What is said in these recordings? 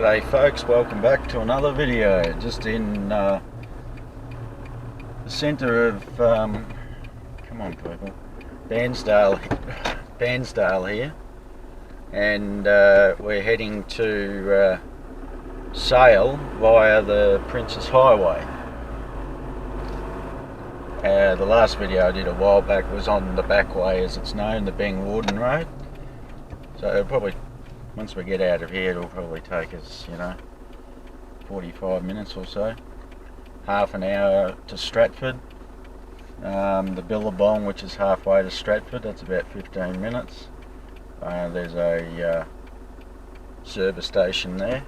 G'day folks, welcome back to another video. Just in the centre of, come on people, Bairnsdale here, and we're heading to Sale via the Prince's Highway. The last video I did a while back was on the back way, as it's known, the Beng Warden Road. So it'll probably, once we get out of here, it'll probably take us, 45 minutes or so. Half an hour to Stratford. The Billabong, which is halfway to Stratford, that's about 15 minutes. There's a service station there.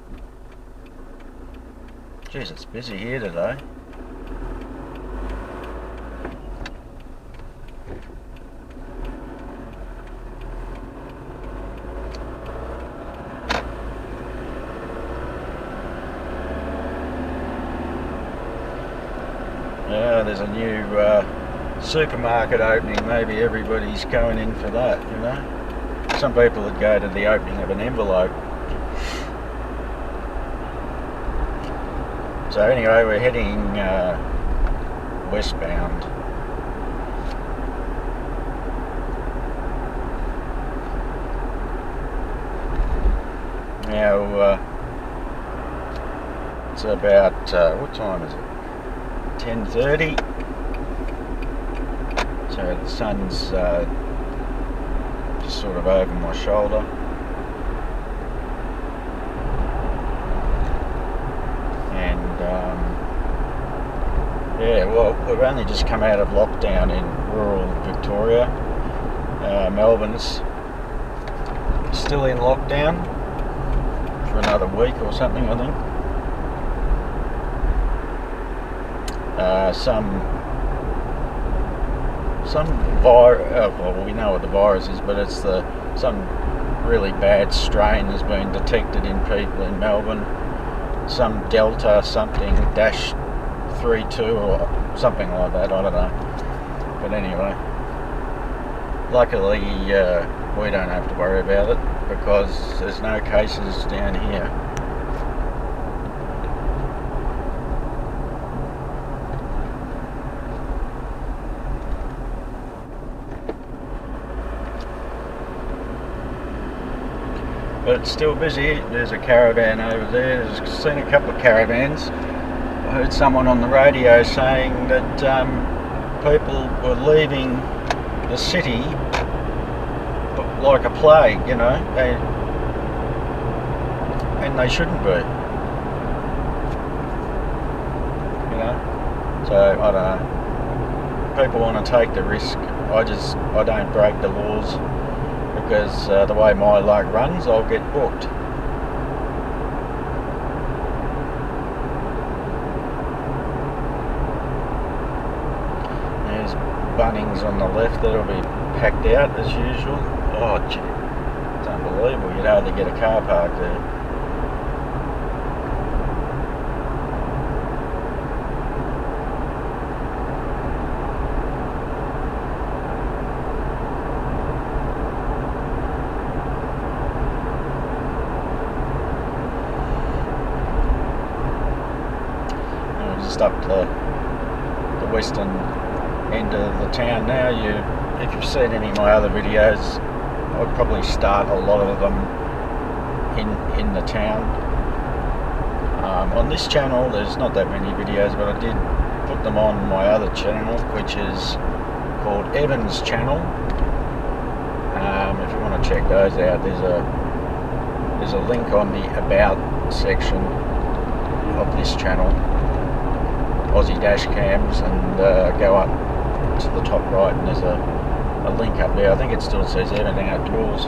Jeez, it's busy here today. There's a new supermarket opening. Maybe everybody's going in for that, Some people would go to the opening of an envelope. So anyway, we're heading westbound. Now, it's about, what time is it? 10:30, so the sun's just sort of over my shoulder, and yeah, well, we've only just come out of lockdown in rural Victoria. Melbourne's still in lockdown for another week or something, I think. Well, we know what the virus is, but it's some really bad strain has been detected in people in Melbourne. Some Delta something -32 or something like that, I don't know. But anyway, luckily we don't have to worry about it because there's no cases down here. But it's still busy. There's a caravan over there. I've seen a couple of caravans. I heard someone on the radio saying that people were leaving the city like a plague, and they shouldn't be. So I don't know. People want to take the risk. I don't break the laws. Because the way my luck runs, I'll get booked. There's Bunnings on the left, that'll be packed out as usual. Oh gee, it's unbelievable, you'd hardly get a car park there. Just up to the western end of the town now. If you've seen any of my other videos, I'd probably start a lot of them in the town. On this channel there's not that many videos, but I did put them on my other channel, which is called Evan's channel. If you want to check those out, there's a link on the About section of this channel. Aussie dash cams, and go up to the top right and there's a link up there. I think it still says everything outdoors.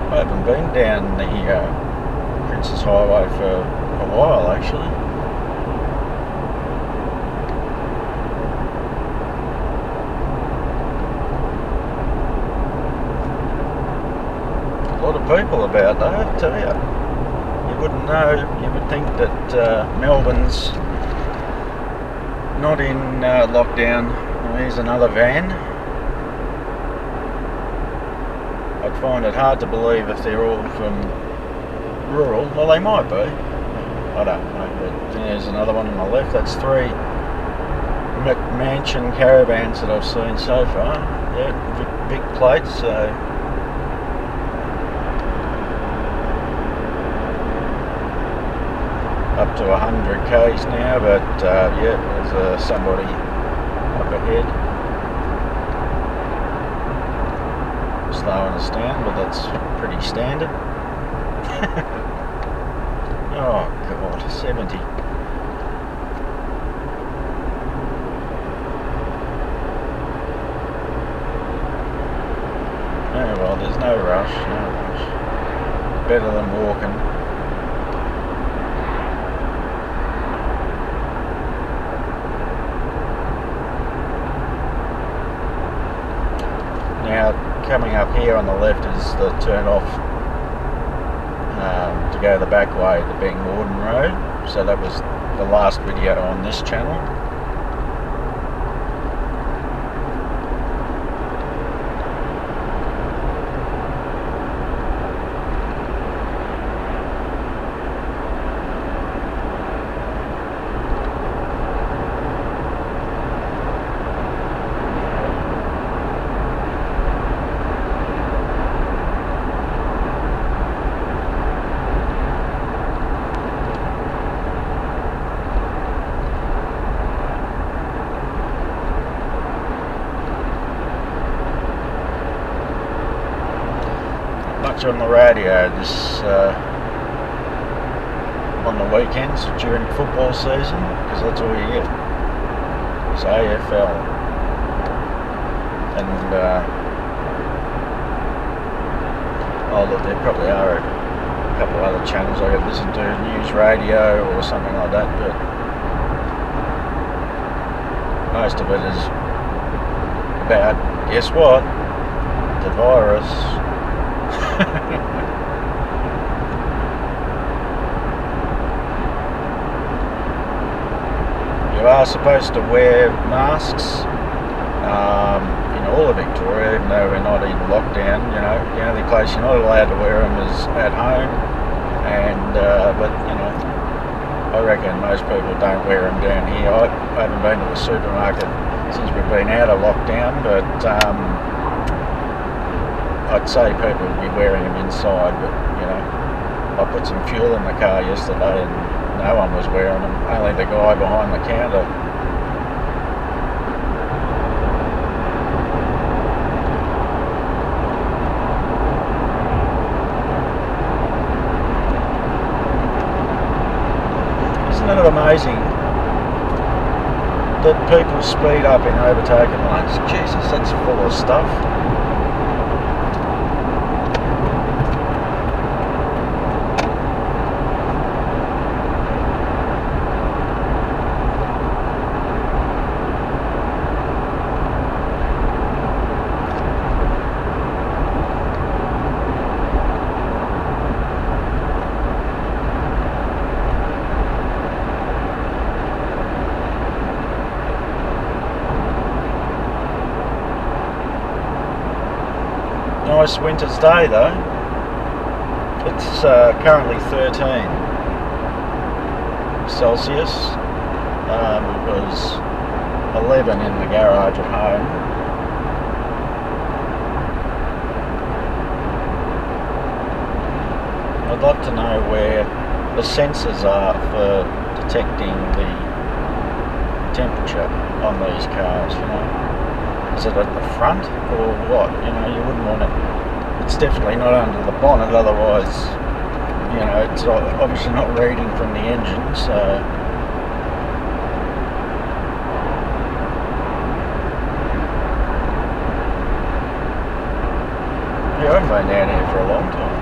I haven't been down the Prince's Highway for a while actually. A lot of people about though, I tell you. You wouldn't know, you would think that Melbourne's not in lockdown. Here's another van. I'd find it hard to believe if they're all from rural. Well, they might be. I don't know. But there's another one on the left. That's 3 McMansion caravans that I've seen so far. Yeah, big plates. So up to 100 k's now. But yeah, there's somebody up ahead. Slowing us down, but that's pretty standard. Oh god, 70. Oh well, there's no rush, no rush. Better than walking. Now, coming up here on the left is the turn off to go the back way, the Billabong Road. So that was the last video on this channel. On the radio this on the weekends during football season, because that's all you get is AFL. And oh look, there probably are a couple of other channels I could listen to, news radio or something like that, but most of it is about, guess what, the virus. You are supposed to wear masks in all of Victoria, even though we're not in lockdown. You know, the only place you're not allowed to wear them is at home, and but you know, I reckon most people don't wear them down here. I haven't been to the supermarket since we've been out of lockdown, but I'd say people would be wearing them inside, but you know, I put some fuel in the car yesterday and no one was wearing them, only the guy behind the counter. Isn't it amazing that people speed up in overtaking lanes? Jesus, that's full of stuff. Nice winter's day though. It's currently 13 Celsius. It was 11 in the garage at home. I'd love to know where the sensors are for detecting the temperature on these cars, you know. Is it at the front or what? You know, you wouldn't want it. It's definitely not under the bonnet, otherwise, you know, it's obviously not reading from the engine, so. Yeah, I haven't been down here for a long time.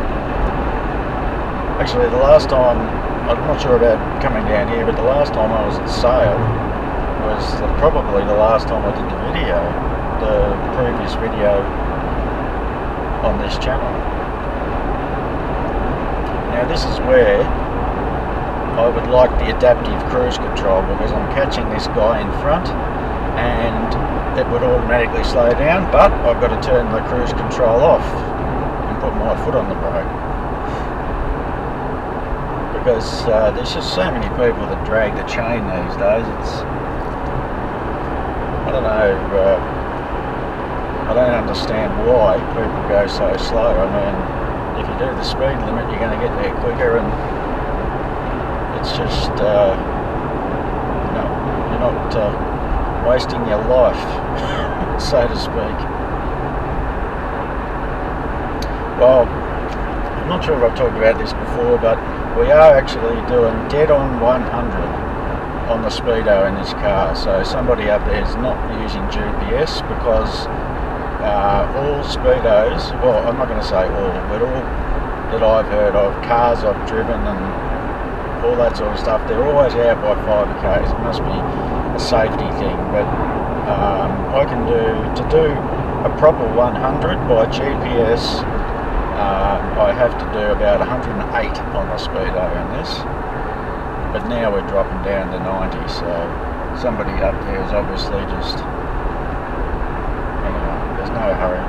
Actually, the last time, I'm not sure about coming down here, but the last time I was at Sale was probably the last time I did the video. The previous video on this channel. Now this is where I would like the adaptive cruise control, because I'm catching this guy in front and it would automatically slow down, but I've got to turn the cruise control off put my foot on the brake. Because there's just so many people that drag the chain these days. It's, I don't know, I don't understand why people go so slow. I mean, if you do the speed limit, you're going to get there quicker, and it's just, you're not wasting your life, so to speak. Well, I'm not sure if I've talked about this before, but we are actually doing dead on 100 on the speedo in this car. So somebody up there is not using GPS, because all speedos, well, I'm not going to say all, but all that I've heard of, cars I've driven and all that sort of stuff, they're always out by 5k's. It must be a safety thing, but I can to do a proper 100 by GPS. I have to do about 108 on the speedo in this, but now we're dropping down to 90, so somebody up there is obviously just, anyway, there's no hurry.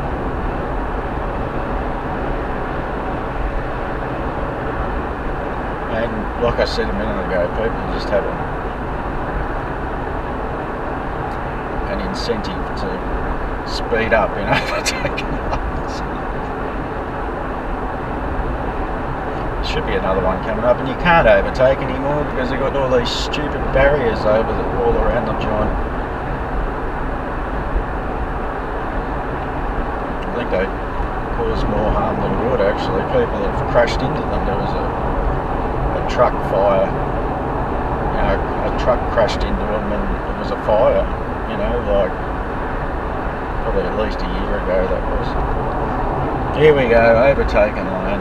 And like I said a minute ago, people just have an incentive to speed up in overtaking others. Should be another one coming up, and you can't overtake anymore because they've got all these stupid barriers all around the joint. I think they cause more harm than good, actually. People have crashed into them. There was a truck fire, a truck crashed into them and it was a fire, like probably at least a year ago that was. Here we go, overtaking lane.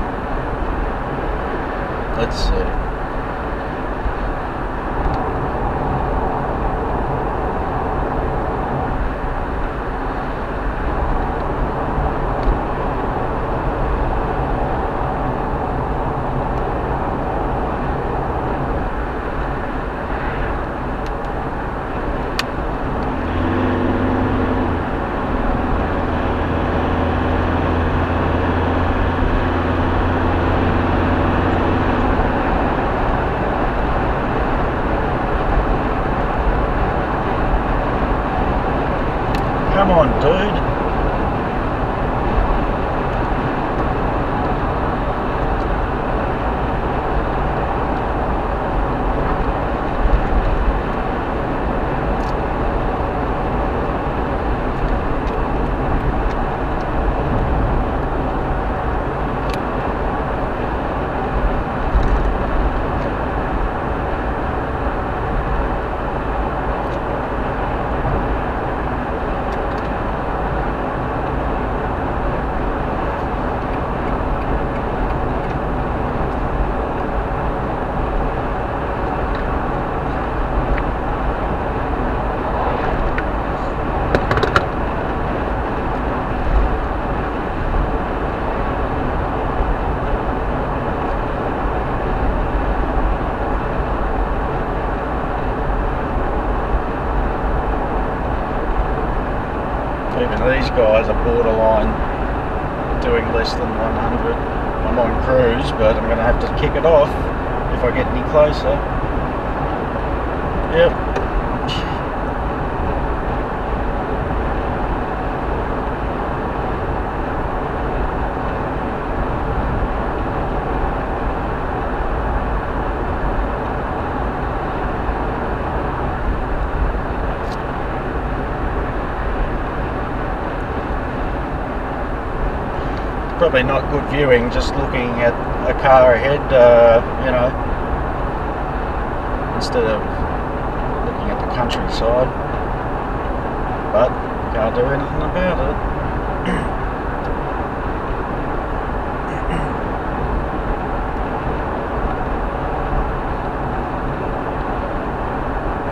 Let's see. Come on, dude. Even these guys are borderline doing less than 100. I'm on cruise, but I'm going to have to kick it off if I get any closer. Yep. Probably not good viewing, just looking at a car ahead, instead of looking at the countryside, but can't do anything about it.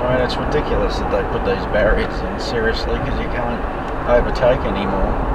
I mean, it's ridiculous that they put these barriers in, seriously, because you can't overtake anymore.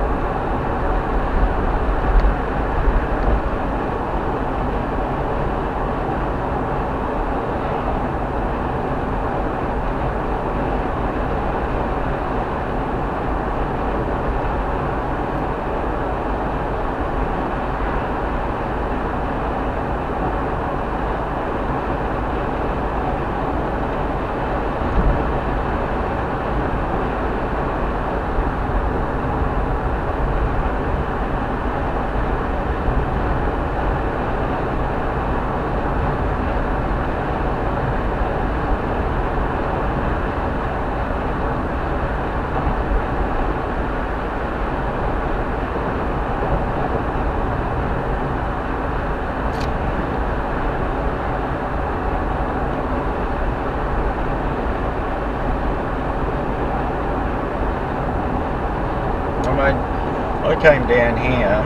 came down here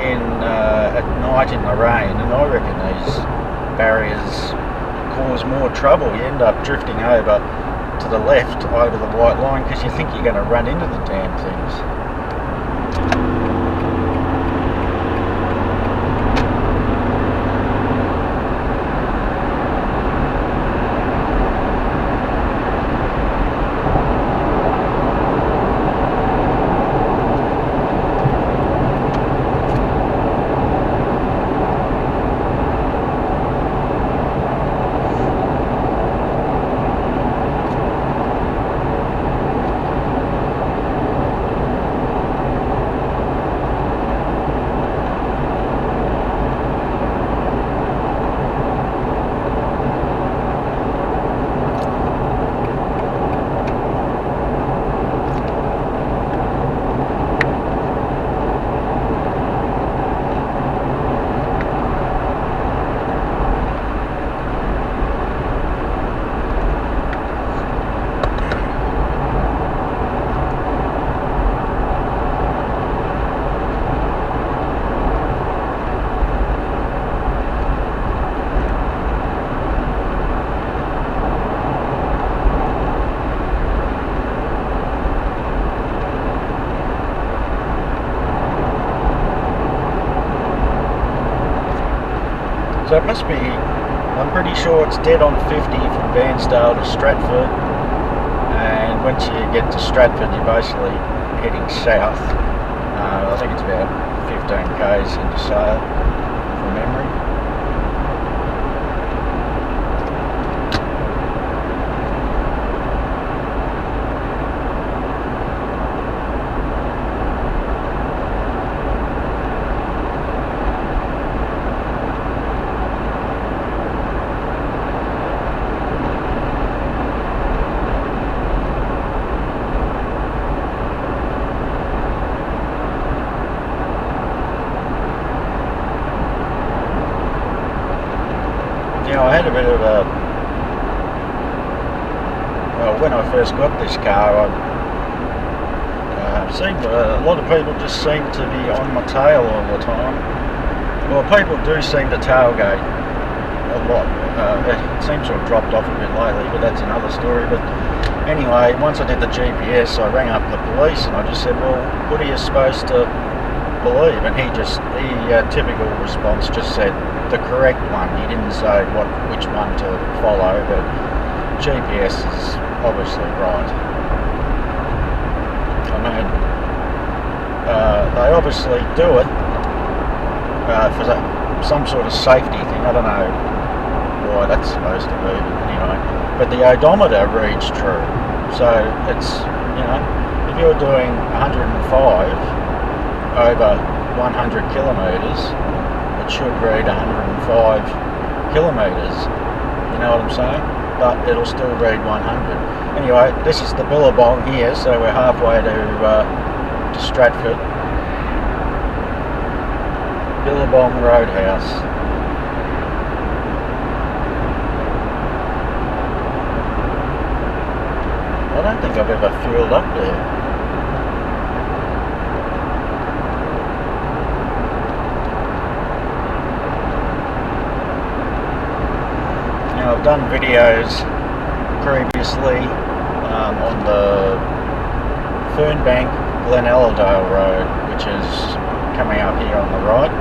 at night in the rain, and I reckon these barriers cause more trouble. You end up drifting over to the left over the white line because you think you're going to run into the damn things. So it must be, I'm pretty sure it's dead on 50 from Bairnsdale to Stratford, and once you get to Stratford you're basically heading south. I think it's about 15 k's into Sale from memory. I had a bit of a, well, when I first got this car, a lot of people just seem to be on my tail all the time. Well, people do seem to tailgate a lot. It seems to have dropped off a bit lately, but that's another story. But anyway, once I did the GPS, I rang up the police and I just said, well, what are you supposed to believe? And the typical response just said the correct one. He didn't say which one to follow, but GPS is obviously right. I mean, they obviously do it for some sort of safety thing. I don't know why that's supposed to be, but anyway. But the odometer reads true, so it's, you know, if you're doing 105 over 100 kilometres, it should read 105 kilometres, you know what I'm saying? But it'll still read 100. Anyway, this is the Billabong here, so we're halfway to Stratford. Billabong Roadhouse. I don't think I've ever fueled up there. I've done videos previously on the Fernbank Glenelladale Road, which is coming up here on the right.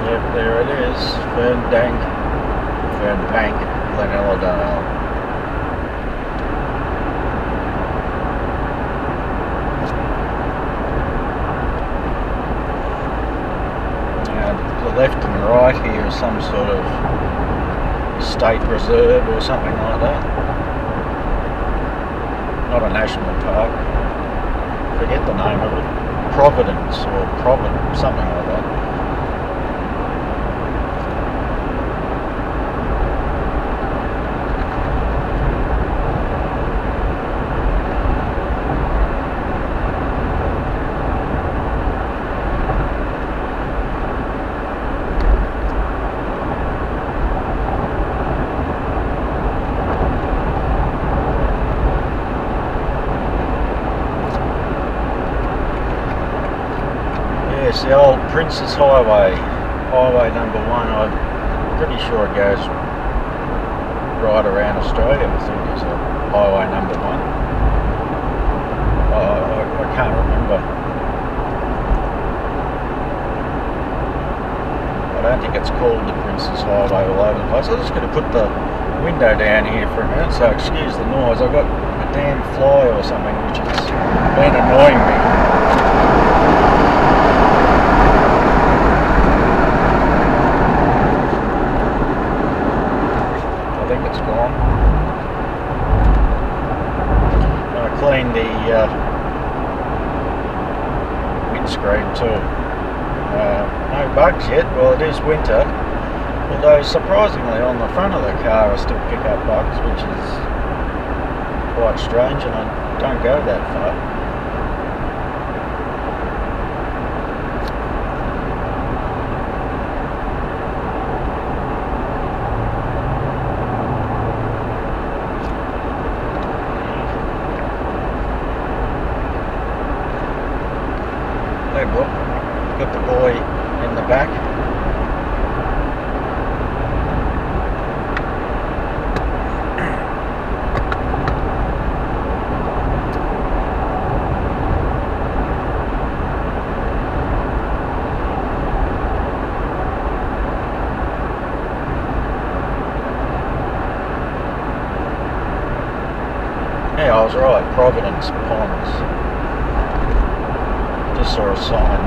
Yep, there it is, Fernbank Glenelladale. Left and right here is some sort of state reserve or something like that. Not a national park. Forget the name of it. Providence or Providence, something like that. Yes, the old Princess Highway, Highway number 1. I'm pretty sure it goes right around Australia. I think it's a Highway number 1. I can't remember. I don't think it's called the Princess Highway all over the place. I'm just going to put the window down here for a minute, so excuse the noise. I've got a damn fly or something which has been annoying me. I think it's gone. I cleaned the windscreen too. No bugs yet. Well, it is winter, although surprisingly on the front of the car I still pick up bugs, which is quite strange, and I don't go that far. Hey, look, got the boy in the back. Yeah, I was right, Providence Ponds. Just saw a sign.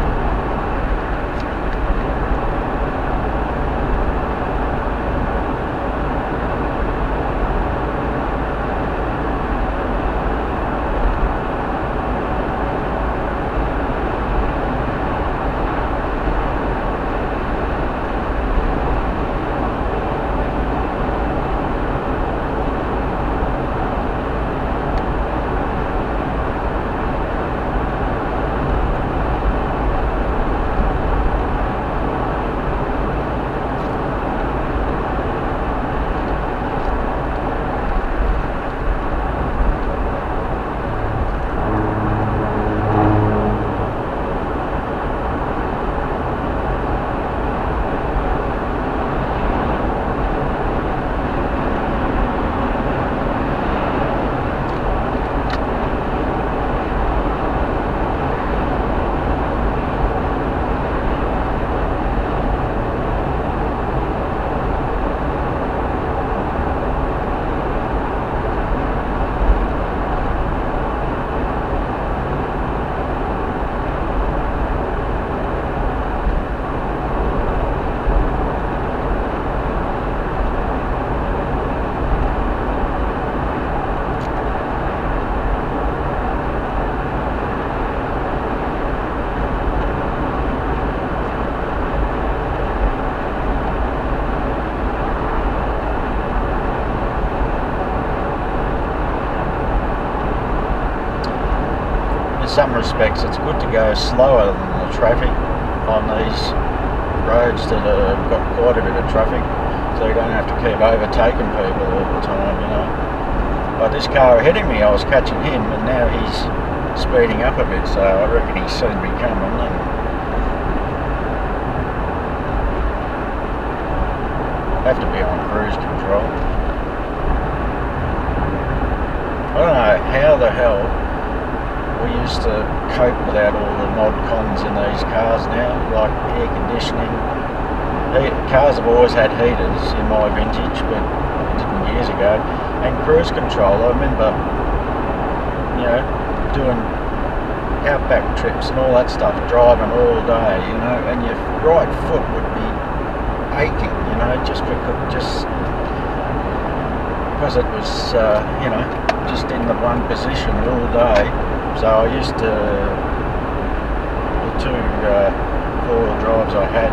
In some respects it's good to go slower than the traffic on these roads that have got quite a bit of traffic, so you don't have to keep overtaking people all the time, you know. But this car ahead of me, I was catching him, and now he's speeding up a bit, so I reckon he's soon be coming. And have to be on cruise control. I don't know how the hell we used to cope without all the mod cons in these cars now, like air conditioning. Cars have always had heaters in my vintage, but didn't years ago. And cruise control, I remember, you know, doing outback trips and all that stuff, driving all day, you know, and your right foot would be aching, you know, just because it was, you know, just in the one position all day. So I used to, the two four-wheel drives I had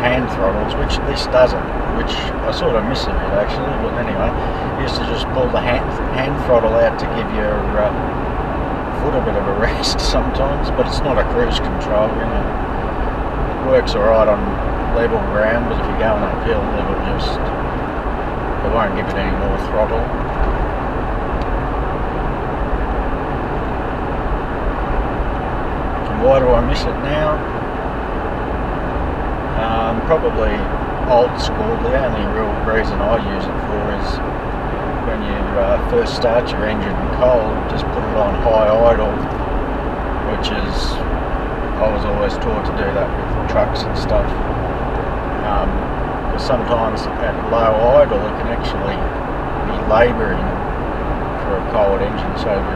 hand throttles, which this doesn't, which I sort of miss a bit actually, but anyway, I used to just pull the hand throttle out to give your foot a bit of a rest sometimes, but it's not a cruise control, you know. It works alright on level ground, but if you're going uphill, it won't give it any more throttle. And why do I miss it now? probably old school. The only real reason I use it for is when you first start your engine cold, just put it on high idle, which is, I was always taught to do that with trucks and stuff. Because sometimes at low idle it can actually be labouring for a cold engine, so we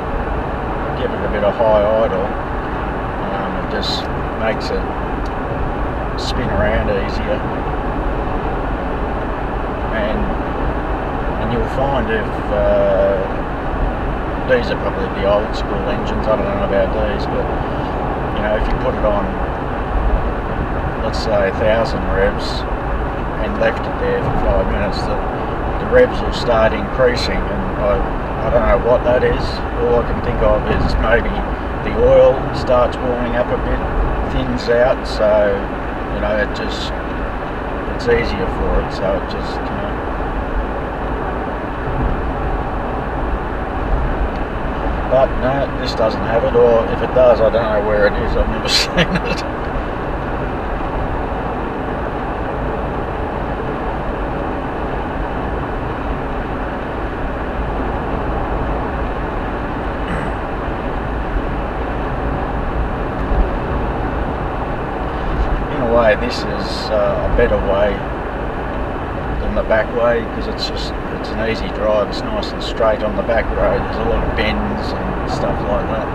give it a bit of high idle. It just makes it spin around easier, and you'll find if these are probably the old school engines, I don't know about these, but you know, if you put it on, let's say 1,000 revs and left it there for 5 minutes, the revs will start increasing, and I don't know what that is. All I can think of is maybe the oil starts warming up a bit, thins out, so you know, it's easier for it, so it just, you know. But no, this doesn't have it, or if it does, I don't know where it is, I've never seen it. This is a better way than the back way, because it's an easy drive. It's nice and straight on the back road. There's a lot of bends and stuff like that.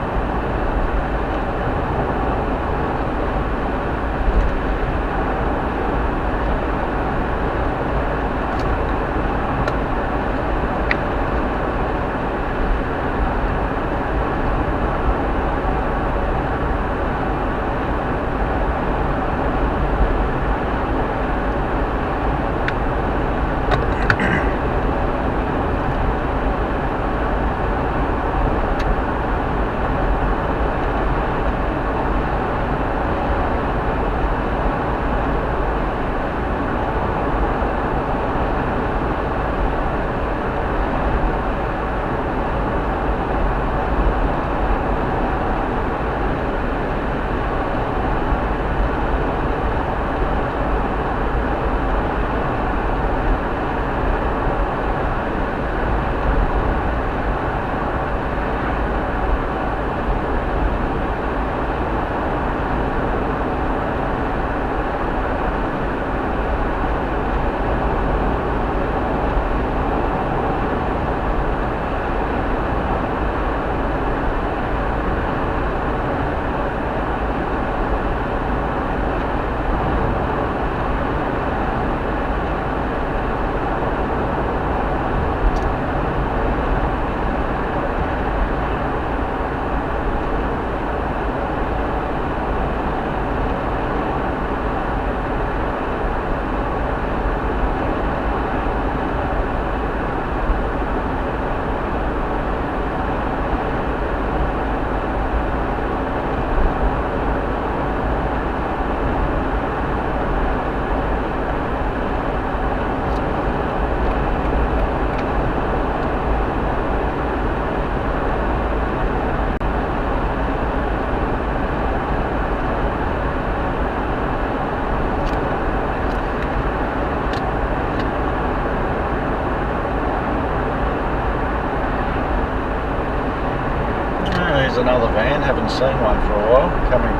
Another van, haven't seen one for a while, coming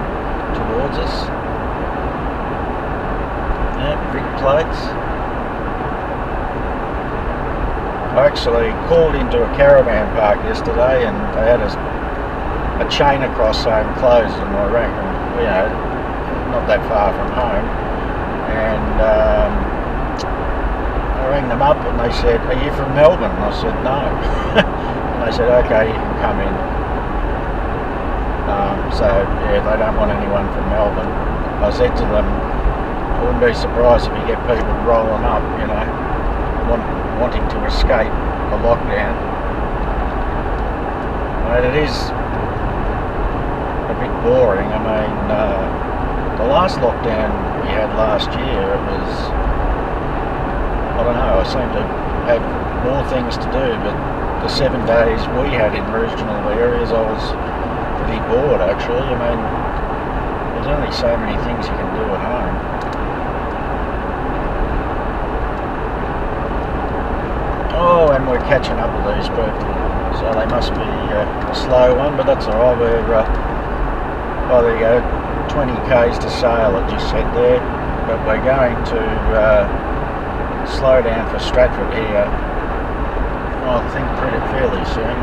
towards us. Yeah, big plates. I actually called into a caravan park yesterday and they had a chain across saying closed, and I rang them, you know, not that far from home, and I rang them up and they said, "Are you from Melbourne?" And I said, "No." And they said, "Okay, you can come in." So yeah, they don't want anyone from Melbourne. I said to them, I wouldn't be surprised if you get people rolling up, you know, wanting to escape the lockdown. But it is a bit boring. I mean, the last lockdown we had last year, it was, I don't know, I seemed to have more things to do, but the 7 days we had in regional areas, I was pretty bored actually. I mean, there's only so many things you can do at home. Oh, and we're catching up with these people, so they must be a slow one, but that's alright. We're, oh, there you go, 20 k's to sail, it just said there, but we're going to slow down for Stratford here, I think fairly soon.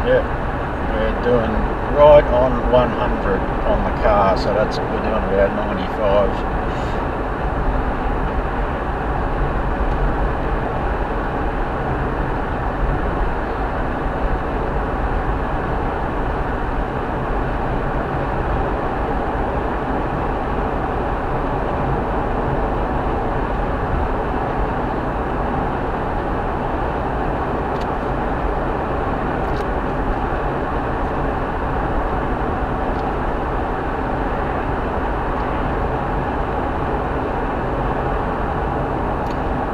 Yep, we're doing right on 100 on the car, so that's we're doing about 95.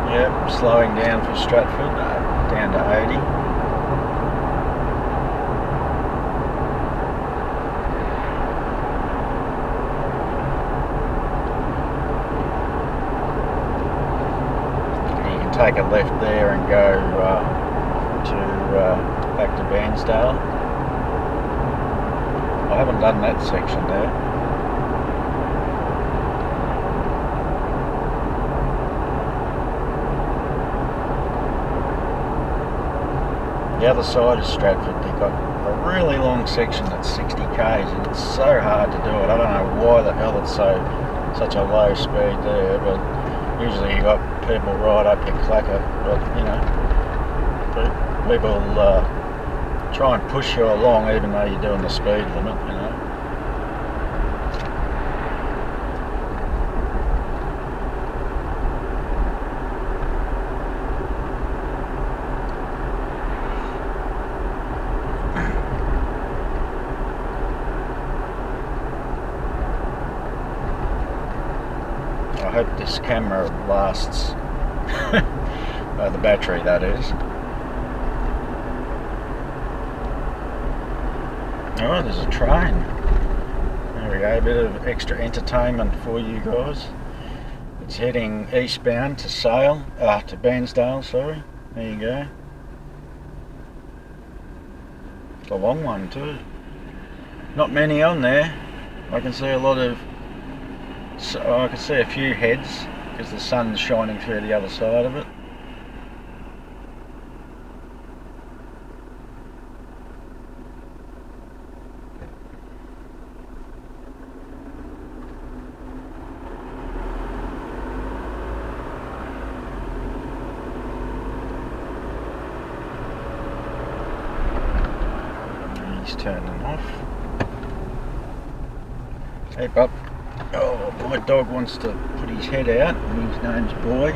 Yep, slowing down for Stratford, down to 80. You can take a left there and go back to Bairnsdale. I haven't done that section there. The other side of Stratford, they've got a really long section that's 60 k's, and it's so hard to do it. I don't know why the hell it's such a low speed there, but usually you got people right up your clacker. But you know, people try and push you along even though you're doing the speed limit. You know. I hope this camera lasts, the battery that is. Oh, there's a train. There we go, a bit of extra entertainment for you guys. It's heading eastbound to to Bairnsdale, sorry. There you go. It's a long one too. Not many on there. I can see a lot of So I can see a few heads because the sun's shining through the other side of it. He's turning off. Hey bub. Oh, my dog wants to put his head out, and his name's Boy.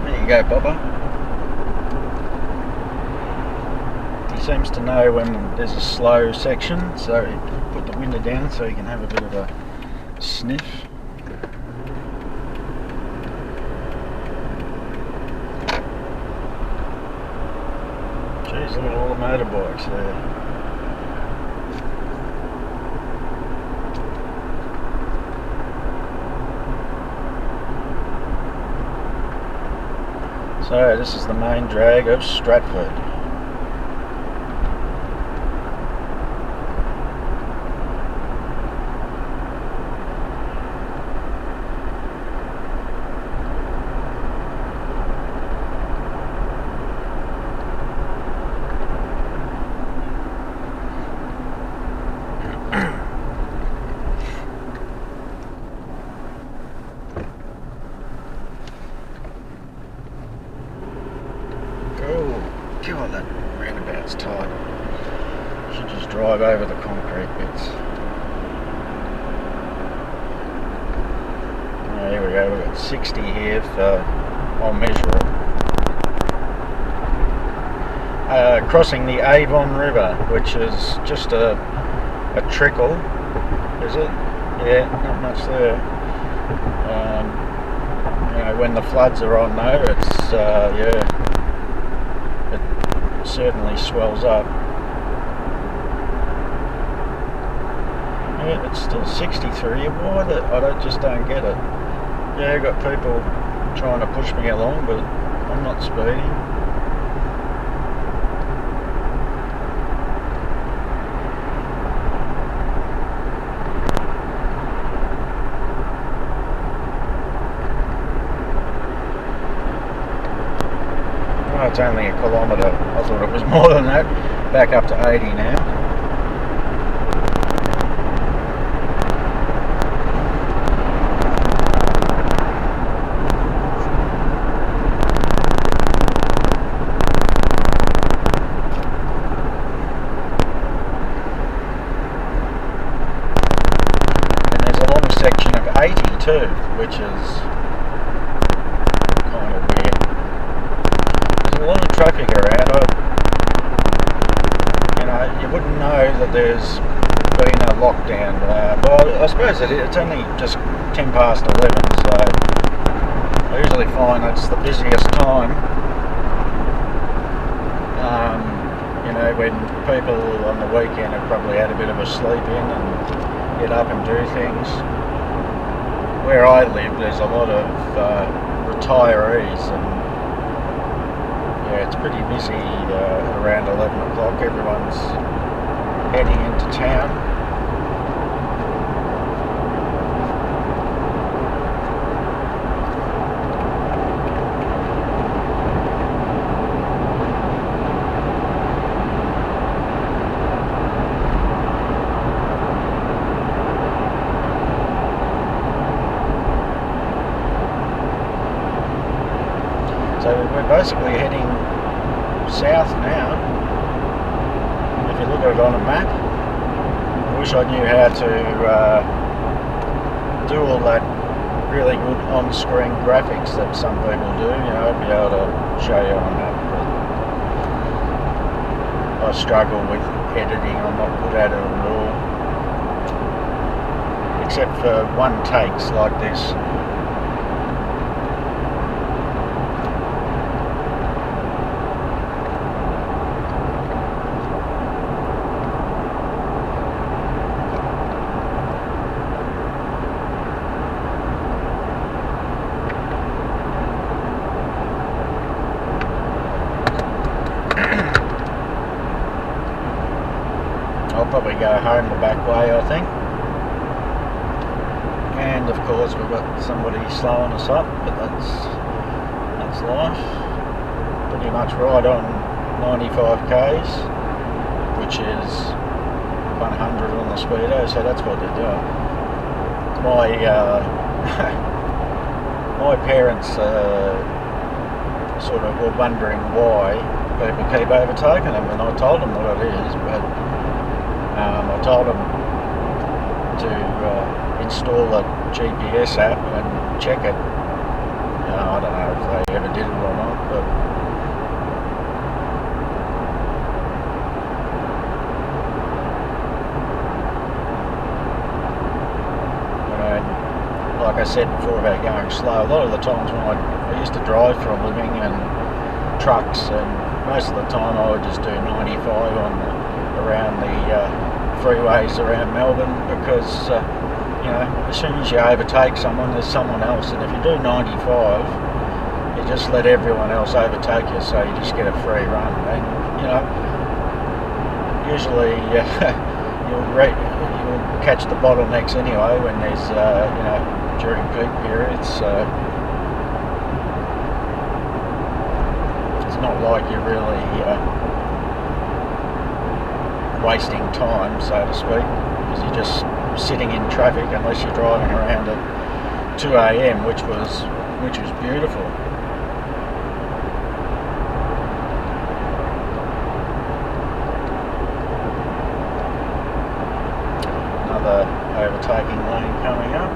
There you go, Bubba. He seems to know when there's a slow section, so put the window down so he can have a bit of a sniff. Geez, look at all the motorbikes there. So this is the main drag of Stratford. God, that roundabout's tight. Should just drive over the concrete bits. Oh, here we go, we've got 60 here, so I'll measure it. Crossing the Avon River, which is just a trickle, is it? Yeah, not much there. You know, when the floods are on though, it's yeah, it certainly swells up. Yeah, it's still 63. Why that? Just don't get it. Yeah, I've got people trying to push me along, but I'm not speeding. Oh, it's only a kilometre. I thought it was more than that. Back up to 80 now. Section of 80 too, which is kind of weird. There's a lot of traffic around. You know, you wouldn't know that there's been a lockdown. Well, I suppose it's only just 10 past 11, so I usually find it's the busiest time. You know, when people on the weekend have probably had a bit of a sleep in and get up and do things. Where I live, there's a lot of retirees, and yeah, it's pretty busy around 11 o'clock. Everyone's heading into town. So we're basically heading south now. If you look at it on a map, I wish I knew how to do all that really good on-screen graphics that some people do. You know, I'd be able to show you on a map, but I struggle with editing. I'm not good at it at all, except for one takes like this. I'll probably go home the back way, I think. And of course we've got somebody slowing us up, but that's life. Pretty much right on 95 k's, which is 100 on the speedo, so that's what they're doing. My my parents sort of were wondering why people keep overtaking them, and I told them what it is, but I told them to install a GPS app and check it. I don't know if they ever did it or not, but like I said before about going slow, a lot of the times when I used to drive for a living and trucks, and most of the time I would just do 95 around the freeways around Melbourne, because you know, as soon as you overtake someone, there's someone else, and if you do 95, you just let everyone else overtake you, so you just get a free run. And you know, usually you'll catch the bottlenecks anyway when there's you know, during peak periods. It's not like you're really wasting time, so to speak, because you're just sitting in traffic unless you're driving around at 2 AM, which was beautiful. Another overtaking lane coming up.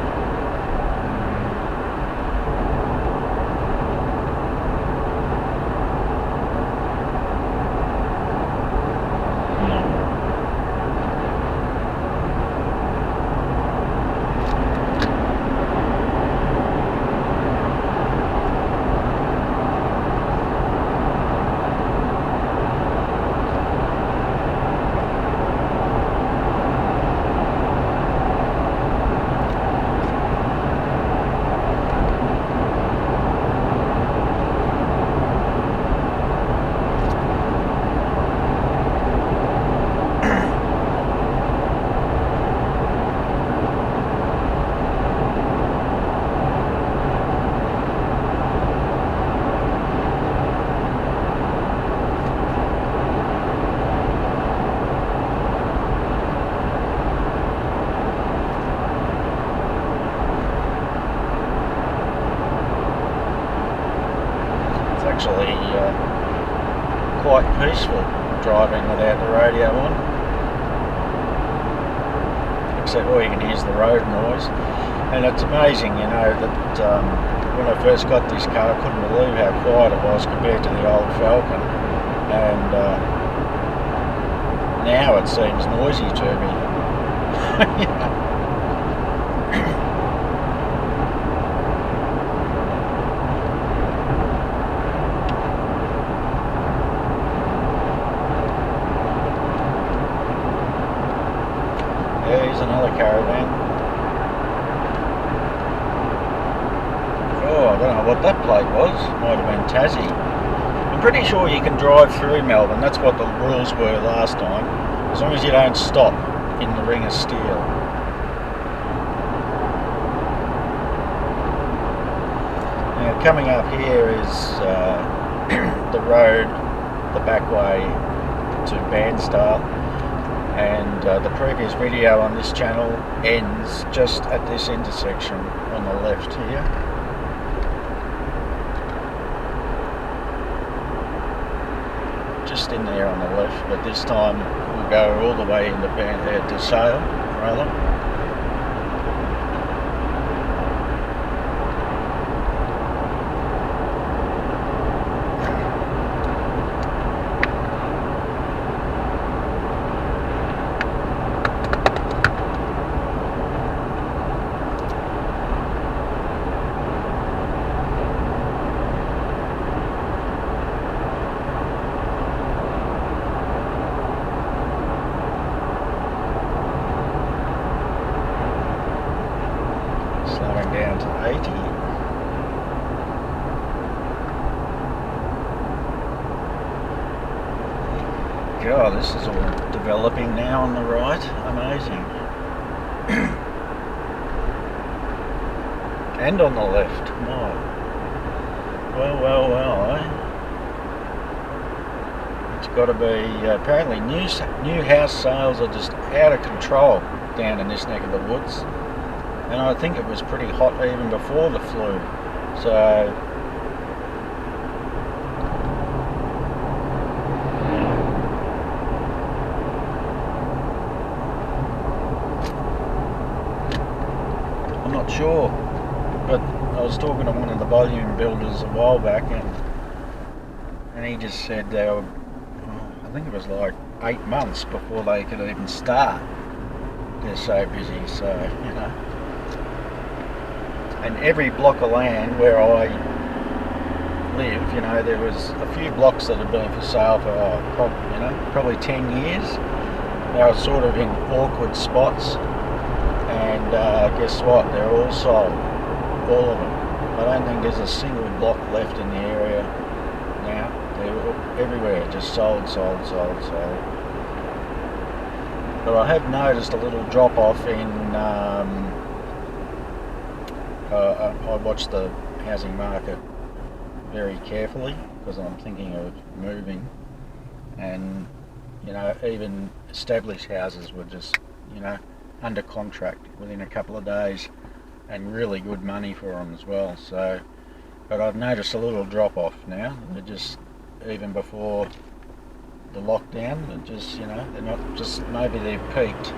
actually quite peaceful driving without the radio on. Except all you can hear is the road noise. And it's amazing, you know, that when I first got this car, I couldn't believe how quiet it was compared to the old Falcon. And now it seems noisy to me. Here's another caravan. Oh, I don't know what that plate was. Might have been Tassie. I'm pretty sure you can drive through Melbourne. That's what the rules were last time. As long as you don't stop in the Ring of Steel. Now, coming up here is the road, the back way to Bairnsdale. And the previous video on this channel ends just at this intersection on the left here. Just in there on the left, but this time we'll go all the way into to Sale, rather. Down to 80. God, this is all developing now on the right. Amazing. And on the left. My. Well, eh? It's got to be, apparently new house sales are just out of control down in this neck of the woods. And I think it was pretty hot even before the flu. So I'm not sure, but I was talking to one of the volume builders a while back, and he just said they were, I think it was like 8 months before they could even start. They're so busy, so you know. And every block of land where I live, you know, there was a few blocks that had been for sale for probably 10 years. They were sort of in awkward spots, and guess what? They're all sold, all of them. I don't think there's a single block left in the area now. They're everywhere, just sold. But I have noticed a little drop off in. I watch the housing market very carefully because I'm thinking of moving, and you know, even established houses were just, you know, under contract within a couple of days, and really good money for them as well. So, but I've noticed a little drop off now. They're just, even before the lockdown, they're just, you know, they're not just, maybe they've peaked.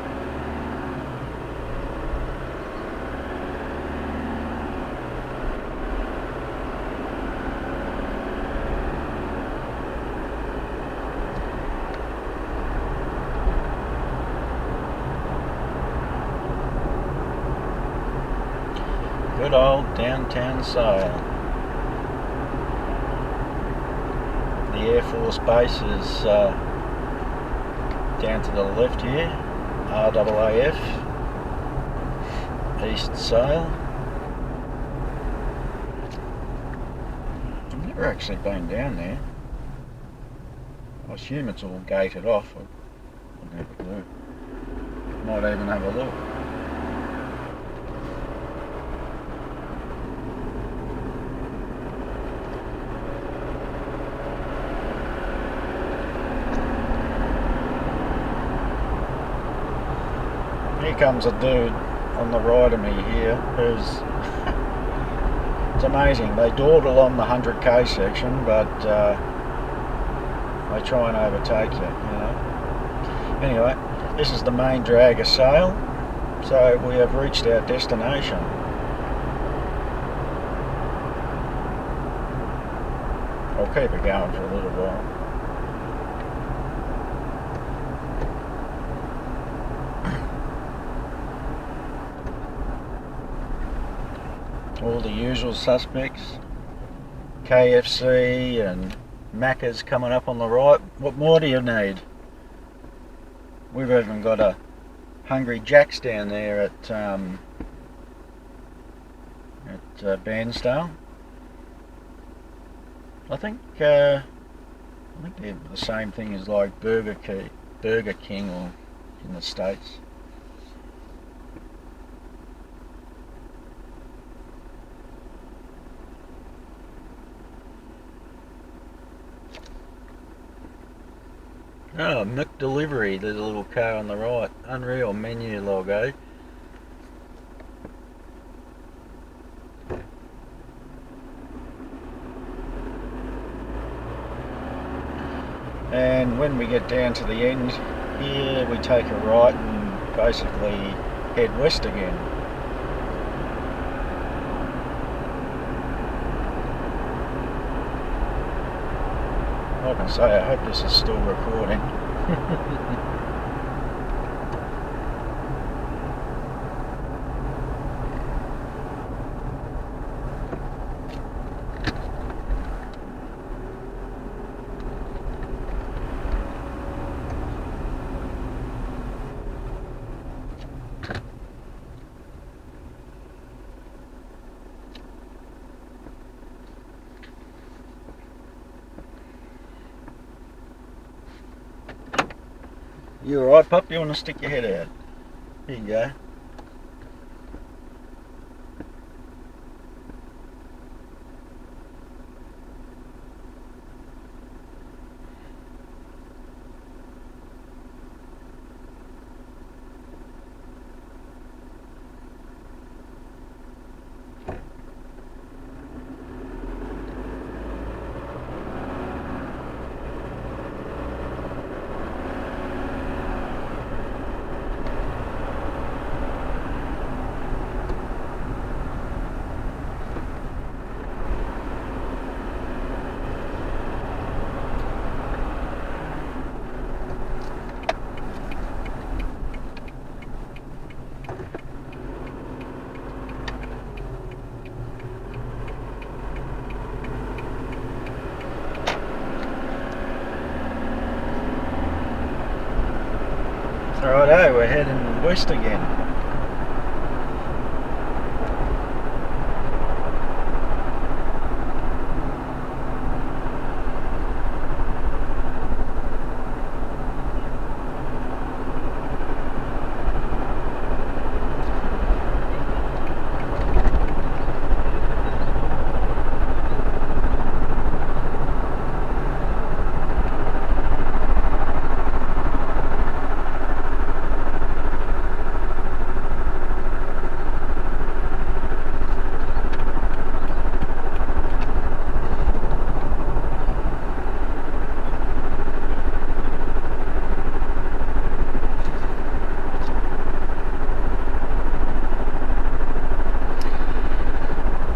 Good old downtown Sale. The Air Force Base is down to the left here, RAAF, East Sale. I've never actually been down there. I assume it's all gated off. I wouldn't have a clue. Might even have a look. Here comes a dude on the right of me here who's It's amazing. They dawdle on the 100k section, but they try and overtake you, you know. Anyway, this is the main dragger sail, so we have reached our destination. I'll keep it going for a little while. All the usual suspects, KFC and Macca's coming up on the right. What more do you need? We've even got a Hungry Jack's down there at Bairnsdale. I think they're the same thing as like Burger King or in the States. Oh, McDelivery, there's a little car on the right. Unreal menu logo. And when we get down to the end here, we take a right and basically head west again. I can say I hope this is still recording. You alright, pup? You want to stick your head out? Here you go. Righto, we're heading west again.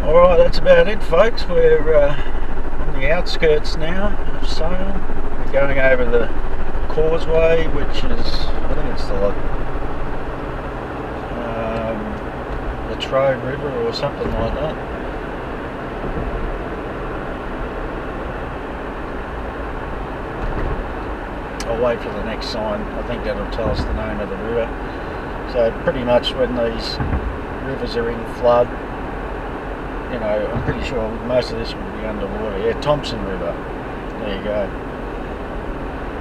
Alright, that's about it, folks. We're on the outskirts now of Sale. We're going over the causeway, which is, I think it's the Latrobe River or something like that. I'll wait for the next sign. I think that'll tell us the name of the river. So pretty much when these rivers are in flood, you know, I'm pretty sure most of this will be underwater. Yeah, Thompson River. There you go.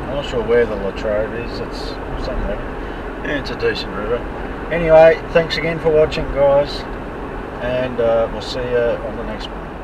I'm not sure where the Latrobe is. It's somewhere. Yeah, it's a decent river. Anyway, thanks again for watching, guys, and we'll see you on the next one.